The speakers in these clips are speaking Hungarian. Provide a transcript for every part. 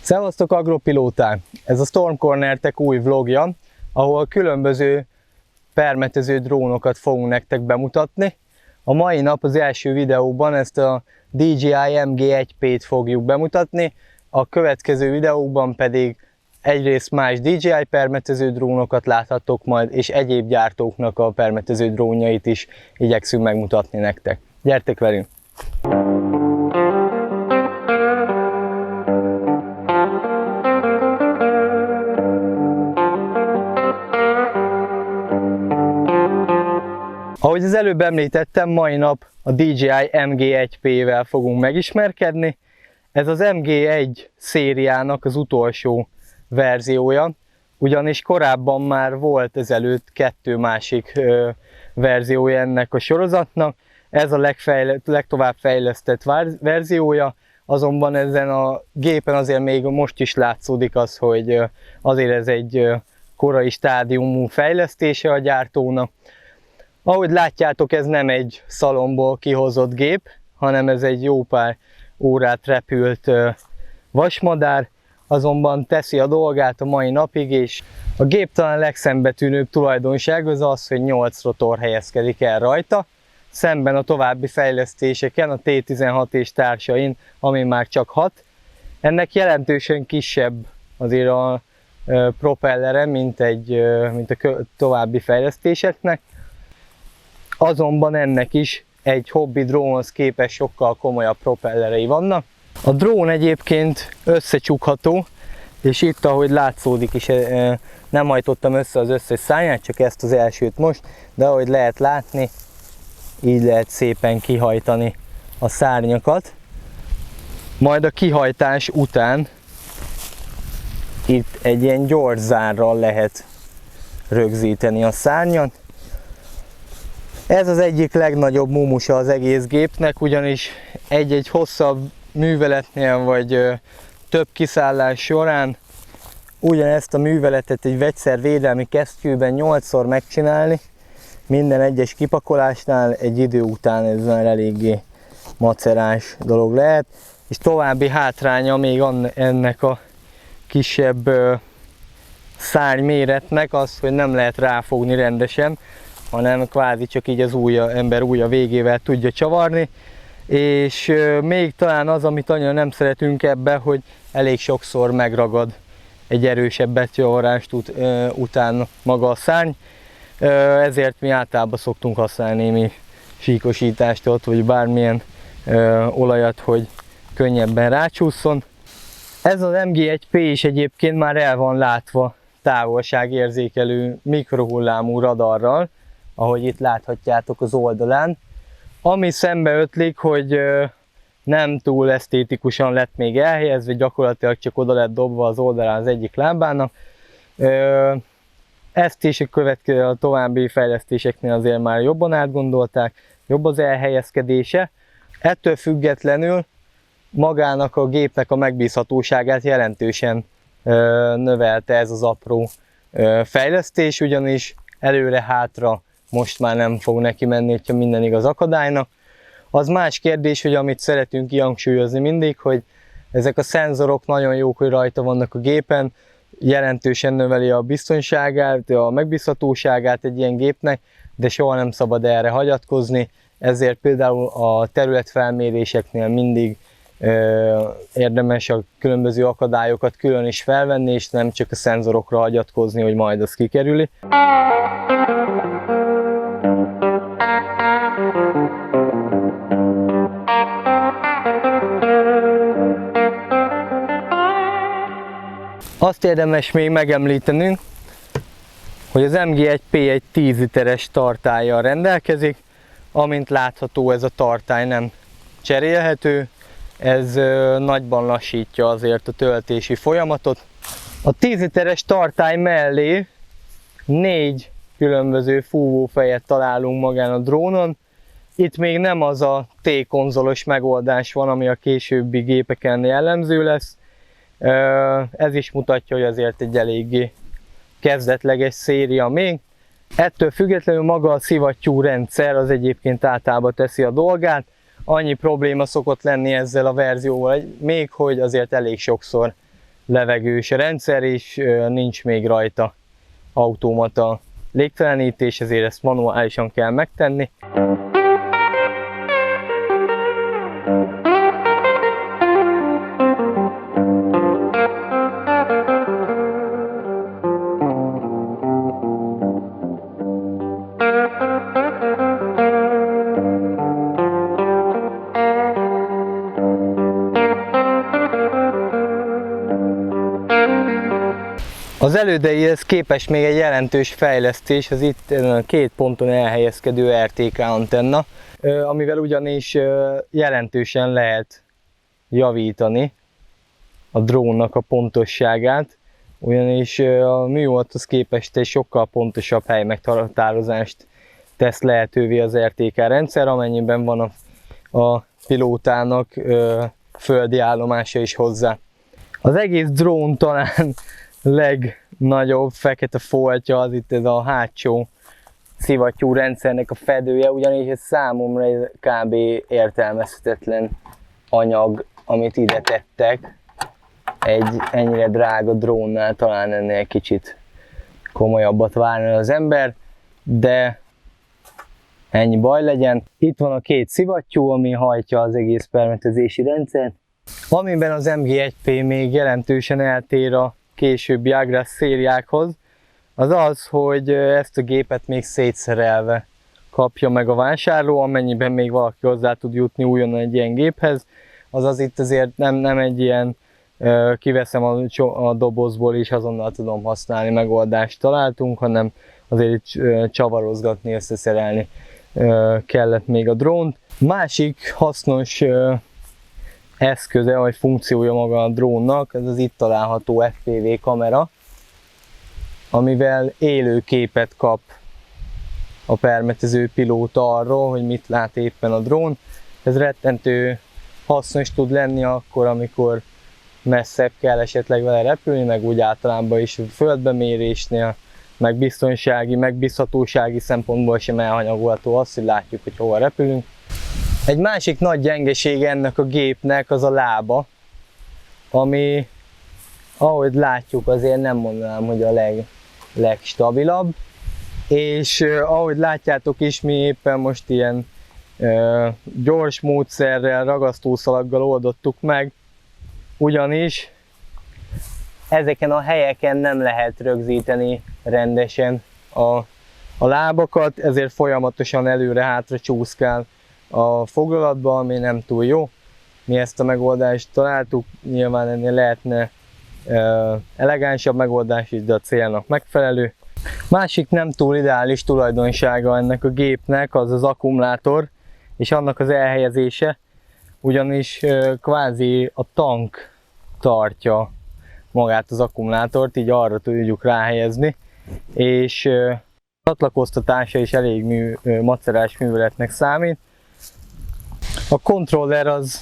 Szevasztok agropilóták! Ez a Storm Corner Tech új vlogja, ahol különböző permetező drónokat fogunk nektek bemutatni. A mai nap az első videóban ezt a DJI MG1P-t fogjuk bemutatni, a következő videókban pedig egyrészt más DJI permetező drónokat láthattok majd, és egyéb gyártóknak a permetező drónjait is igyekszünk megmutatni nektek. Gyertek velünk! Ahogy az előbb említettem, mai nap a DJI MG1P-vel fogunk megismerkedni. Ez az MG1 szériának az utolsó verziója, ugyanis korábban már volt ezelőtt kettő másik verziója ennek a sorozatnak. Ez a legtovább fejlesztett verziója, azonban ezen a gépen azért még most is látszódik az, hogy azért ez egy korai stádiumú fejlesztése a gyártónak. Ahogy látjátok, ez nem egy szalomból kihozott gép, hanem ez egy jó pár órát repült vasmadár, azonban teszi a dolgát a mai napig, és a gép talán legszembetűnőbb tulajdonság az, hogy 8 rotor helyezkedik el rajta, szemben a további fejlesztéseken, a T16 és társain, ami már csak 6. Ennek jelentősen kisebb azért a propellere, mint a további fejlesztéseknek. Azonban ennek is egy hobbi drónhoz képest sokkal komolyabb propellerei vannak. A drón egyébként összecsukható, és itt, ahogy látszódik is, nem hajtottam össze az összes szárnyát, csak ezt az elsőt most, de ahogy lehet látni, így lehet szépen kihajtani a szárnyakat. Majd a kihajtás után itt egy ilyen gyors zárral lehet rögzíteni a szárnyat. Ez az egyik legnagyobb mumusa az egész gépnek, ugyanis egy-egy hosszabb műveletnél vagy több kiszállás során ugyanezt a műveletet egy vegyszervédelmi kesztyűben 8-szor megcsinálni, minden egyes kipakolásnál egy idő után ez már eléggé macerás dolog lehet, és további hátránya még ennek a kisebb szárnyméretnek az, hogy nem lehet ráfogni rendesen, hanem kvázi csak így az ember ujja végével tudja csavarni, és még talán az, amit annyira nem szeretünk ebbe, hogy elég sokszor megragad egy erősebb betyavarást után maga a szárny, ezért mi általában szoktunk használni némi síkosítást ott, vagy bármilyen olajat, hogy könnyebben rácsúszson. Ez az MG1P is egyébként már el van látva távolságérzékelő mikrohullámú radarral, ahogy itt láthatjátok az oldalán. Ami szembe ötlik, hogy nem túl esztétikusan lett még elhelyezve, gyakorlatilag csak oda lett dobva az oldalán az egyik lábának. Ezt is a további fejlesztéseknél azért már jobban átgondolták, jobb az elhelyezkedése. Ettől függetlenül magának a gépnek a megbízhatóságát jelentősen növelte ez az apró fejlesztés, ugyanis előre-hátra most már nem fog neki menni, hogyha minden igaz akadálynak. Az más kérdés, hogy amit szeretünk kihangsúlyozni mindig, hogy ezek a szenzorok nagyon jók, hogy rajta vannak a gépen, jelentősen növeli a biztonságát, a megbízhatóságát egy ilyen gépnek, de soha nem szabad erre hagyatkozni, ezért például a területfelméréseknél mindig érdemes a különböző akadályokat külön is felvenni, és nem csak a szenzorokra hagyatkozni, hogy majd az kikerüli. Azt érdemes még megemlítenünk, hogy az MG1P egy 10 literes tartállyal rendelkezik, amint látható, ez a tartály nem cserélhető, ez nagyban lassítja azért a töltési folyamatot. A 10 literes tartály mellé 4 különböző fúvófejet találunk magán a drónon. Itt még nem az a T-konzolos megoldás van, ami a későbbi gépeken jellemző lesz. Ez is mutatja, hogy azért egy eléggé kezdetleges széria még. Ettől függetlenül maga a szivattyú rendszer az egyébként általában teszi a dolgát. Annyi probléma szokott lenni ezzel a verzióval, még hogy azért elég sokszor levegős rendszer, és nincs még rajta automata légtelenítés, ezért ezt manuálisan kell megtenni. Az elődeihez képest még egy jelentős fejlesztés az itt két ponton elhelyezkedő RTK antenna, amivel ugyanis jelentősen lehet javítani a drónnak a pontosságát, ugyanis a műholdhoz képest egy sokkal pontosabb hely meghatározást tesz lehetővé az RTK rendszer, amennyiben van a pilótának földi állomása is hozzá. Az egész drón talán legnagyobb fekete foltja az itt ez a hátsó szivattyú rendszernek a fedője, ugyanis ez számomra kb. Értelmezhetetlen anyag, amit ide tettek. Egy ennyire drága drónnál talán ennél kicsit komolyabbat várna az ember, de ennyi baj legyen. Itt van a két szivattyú, ami hajtja az egész permetezési rendszert, amiben az MG1P még jelentősen eltér a későbbi Agras szériákhoz, az az, hogy ezt a gépet még szétszerelve kapja meg a vásárló, amennyiben még valaki hozzá tud jutni újonnan egy ilyen géphez. Azaz itt azért nem egy ilyen kiveszem a dobozból és azonnal tudom használni megoldást találtunk, hanem azért itt csavarozgatni, összeszerelni kellett még a drónt. Másik hasznos eszköze vagy funkciója maga a drónnak, ez az itt található FPV kamera, amivel élő képet kap a permetező pilóta arról, hogy mit lát éppen a drón. Ez rettentő hasznos tud lenni akkor, amikor messzebb kell esetleg vele repülni, meg úgy általában is földbemérésnél, meg biztonsági, megbízhatósági szempontból sem elhanyagolható az, hogy látjuk, hogy hova repülünk. Egy másik nagy gyengesége ennek a gépnek az a lába, ami, ahogy látjuk, azért nem mondanám, hogy a legstabilabb, és ahogy látjátok is, mi éppen most ilyen gyors módszerrel, ragasztószalaggal oldottuk meg, ugyanis ezeken a helyeken nem lehet rögzíteni rendesen a lábakat, ezért folyamatosan előre-hátra csúszkál a foglalatba, ami nem túl jó. Mi ezt a megoldást találtuk, nyilván ennél lehetne elegánsabb megoldás is, de a célnak megfelelő. Másik nem túl ideális tulajdonsága ennek a gépnek az az akkumulátor és annak az elhelyezése, ugyanis kvázi a tank tartja magát az akkumulátort, így arra tudjuk ráhelyezni, és csatlakoztatása is elég macerás műveletnek számít. A kontroller az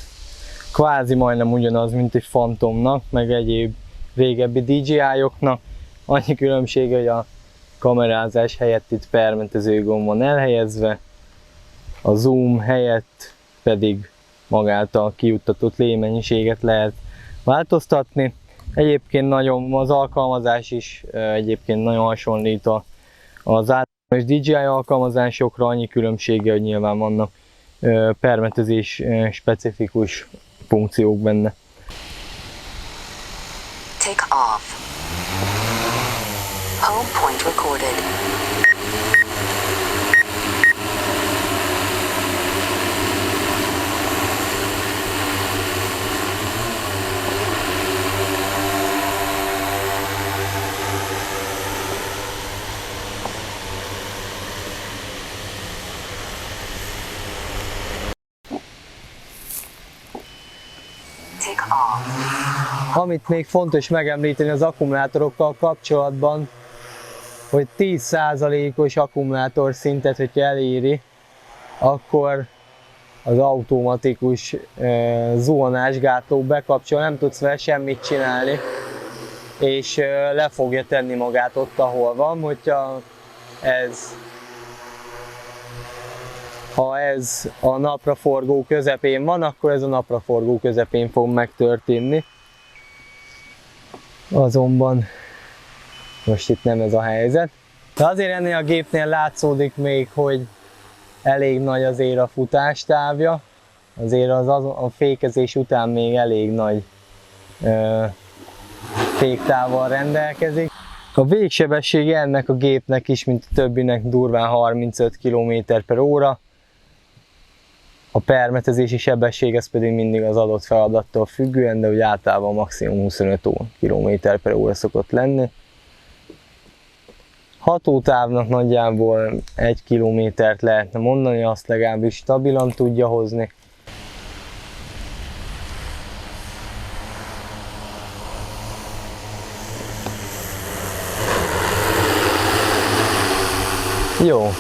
kvázi majdnem ugyanaz, mint egy Phantomnak, meg egyéb régebbi DJI-oknak. Annyi különbsége, hogy a kamerázás helyett itt permetező gomb van elhelyezve, a zoom helyett pedig magát a kijuttatott lémennyiséget lehet változtatni. Egyébként az alkalmazás is egyébként nagyon hasonlít az általános DJI alkalmazásokra, annyi különbsége, hogy nyilván vannak permetezés specifikus funkciók benne. Take off. Home point recorded. Amit még fontos megemlíteni az akkumulátorokkal kapcsolatban, hogy 10%-os akkumulátor szintet, hogyha eléri, akkor az automatikus zuhanásgátló bekapcsol, nem tudsz vele semmit csinálni, és le fogja tenni magát ott, ahol van. Ha ez a napraforgó közepén van, akkor ez a napraforgó közepén fog megtörténni. Azonban most itt nem ez a helyzet. De azért ennél a gépnél látszódik még, hogy elég nagy azért a futástávja. Azért a fékezés után még elég nagy féktávval rendelkezik. A végsebessége ennek a gépnek is, mint a többinek, durván 35 km/h. A permetezési sebesség ez pedig mindig az adott feladattól függően, de úgy általában maximum 25 km/h szokott lenni. Hatótávnak nagyjából 1 kilométert lehetne mondani, azt legalábbis stabilan tudja hozni. Jó.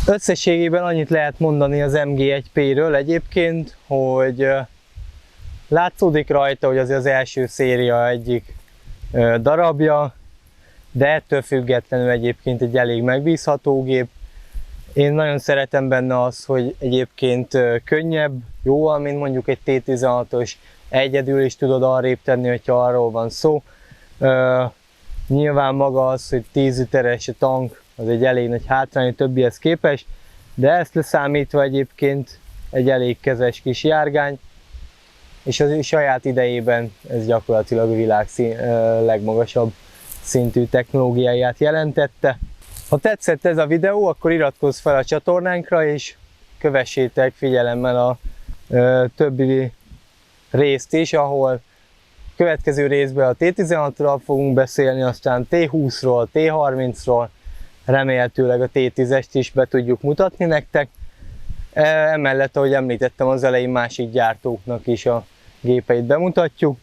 Összességében annyit lehet mondani az MG1P-ről egyébként, hogy látszódik rajta, hogy az első széria egyik darabja, de ettől függetlenül egyébként egy elég megbízható gép. Én nagyon szeretem benne az, hogy egyébként könnyebb, jóval, mint mondjuk egy T16-os, egyedül is tudod arrébb tenni, hogyha arról van szó. Nyilván maga az, hogy 10 literes a tank, az egy elég nagy hátrány a többihez képest, de ezt leszámítva egyébként egy elég kezes kis járgány, és az saját idejében ez gyakorlatilag a világ legmagasabb szintű technológiáját jelentette. Ha tetszett ez a videó, akkor iratkozz fel a csatornánkra, és kövessétek figyelemmel a többi részt is, ahol következő részben a T16-ról fogunk beszélni, aztán T20-ról, T30-ról, remélhetőleg a T10-est is be tudjuk mutatni nektek. Emellett, ahogy említettem az elején, másik gyártóknak is a gépeit bemutatjuk.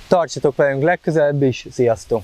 Tartsatok velünk legközelebb is, sziasztok!